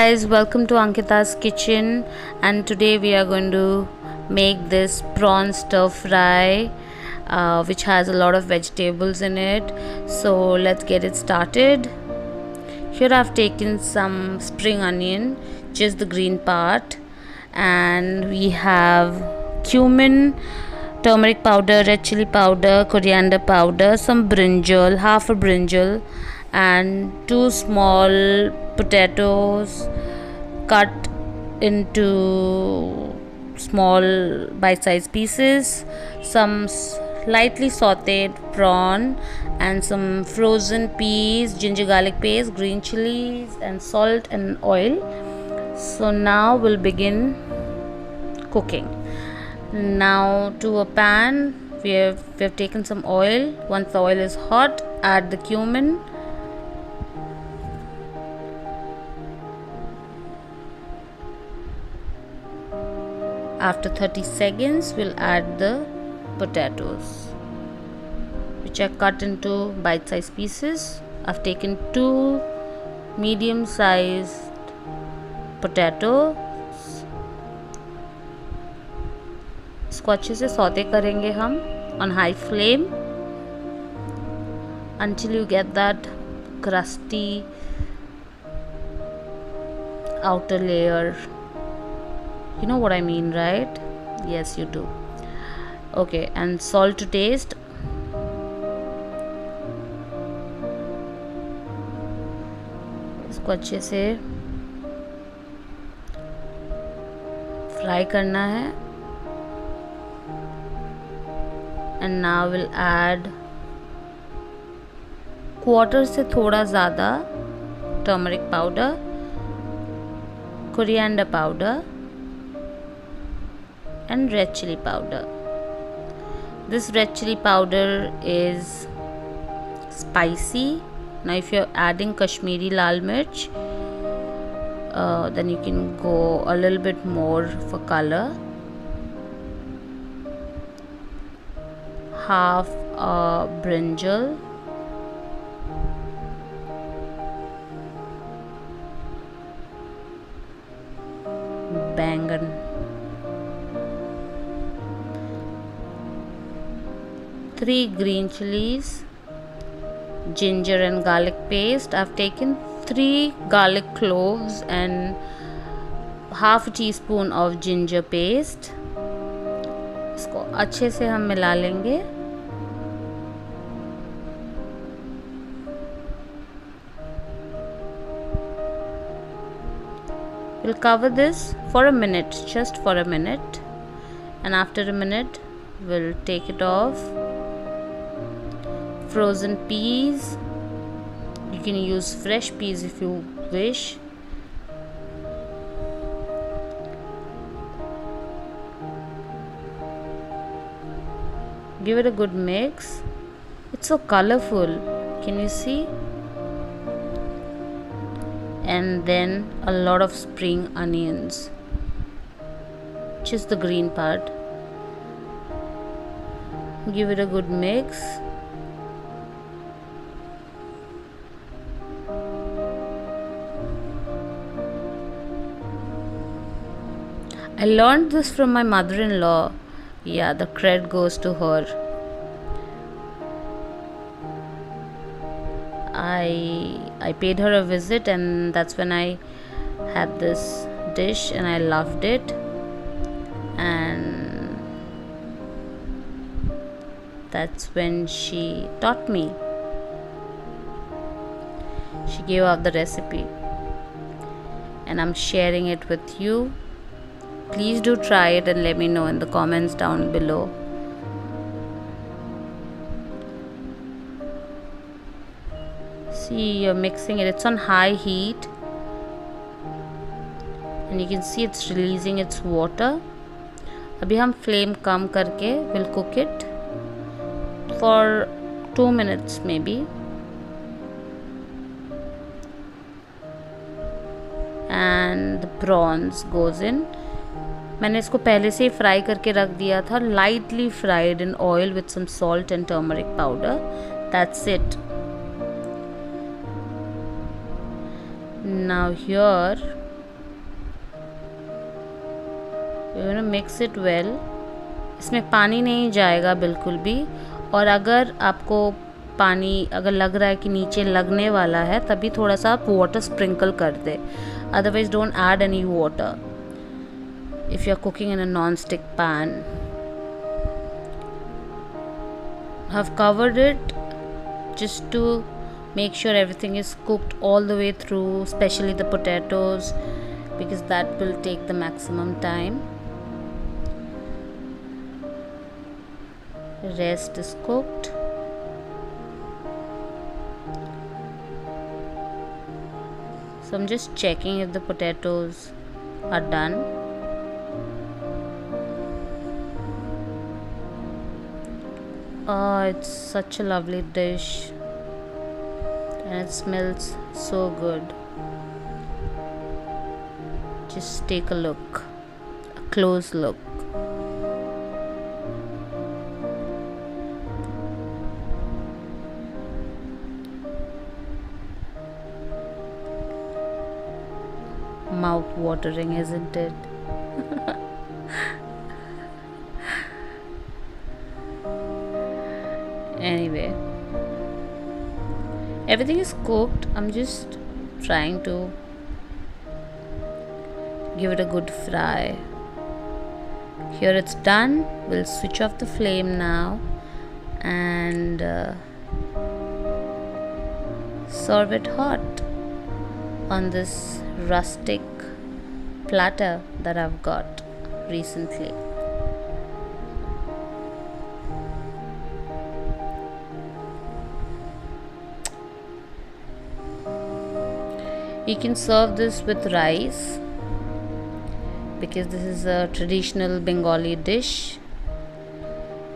Guys, welcome to Ankita's kitchen, and today we are going to make this prawn stir fry, which has a lot of vegetables in it. So let's get it started. Here I've taken some spring onion, just the green part, and we have cumin, turmeric powder, red chili powder, coriander powder, some brinjal, half a brinjal, and two small potatoes cut into small bite-sized pieces, some slightly sauteed prawn, and some frozen peas, ginger garlic paste, green chilies, and salt and oil. So now we'll begin cooking. Now to a pan we have taken some oil. Once the oil is hot, add the cumin, after 30 seconds we'll add the potatoes, which are cut into bite-sized pieces. I've taken two medium-sized potatoes. इसको अच्छे से saute करेंगे हम on high flame until you get that crusty outer layer. You know what I mean, right? Yes, you do. Okay, and salt to taste. इसको अच्छे से fry करना है. And now we'll add quarter से थोड़ा ज़्यादा turmeric powder, coriander powder, and red chili powder. This red chili powder is spicy. Now if you're adding Kashmiri lal mirch, then you can go a little bit more for color. Half a brinjal, bangan, 3 green chilies, ginger and garlic paste. I've taken 3 garlic cloves and half a teaspoon of ginger paste. इसको अच्छे से हम मिला लेंगे. We'll cover this for a minute, just for a minute, and after a minute we'll take it off. Frozen peas, you can use fresh peas if you wish. Give it a good mix. It's so colorful, can you see? And then a lot of spring onions, just the green part. Give it a good mix. I learned this from my mother-in-law. Yeah, the credit goes to her. I paid her a visit, and that's when I had this dish and I loved it, and that's when she taught me. She gave out the recipe and I'm sharing it with you. Please do try it and let me know in the comments down below. See, you're mixing it. It's on high heat and you can see it's releasing its water. अभी हम flame कम करके we'll cook it for 2 minutes maybe. And the prawns goes in. मैंने इसको पहले से ही fry करके रख दिया था, lightly fried in oil with some salt and turmeric powder. That's it. Now here mix it well. इसमें पानी नहीं जाएगा बिल्कुल भी. और अगर आपको पानी अगर लग रहा है कि नीचे लगने वाला है, तभी थोड़ा सा आप वाटर स्प्रिंकल कर दे. Otherwise don't add any water if you are cooking in a non-stick pan. I've covered it just to make sure everything is cooked all the way through, especially the potatoes, because that will take the maximum time. The rest is cooked. So I'm just checking if the potatoes are done. Oh, it's such a lovely dish and it smells so good. Just take a look, a close look. Mouth watering, isn't it? Anyway, everything is cooked. I'm just trying to give it a good fry. Here it's done. We'll switch off the flame now and serve it hot on this rustic platter that I've got recently. You can serve this with rice because this is a traditional Bengali dish,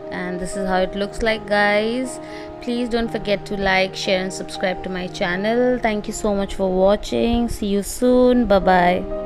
and this is how it looks like, guys. Please don't forget to like, share and subscribe to my channel. Thank you so much for watching. See you soon. Bye bye.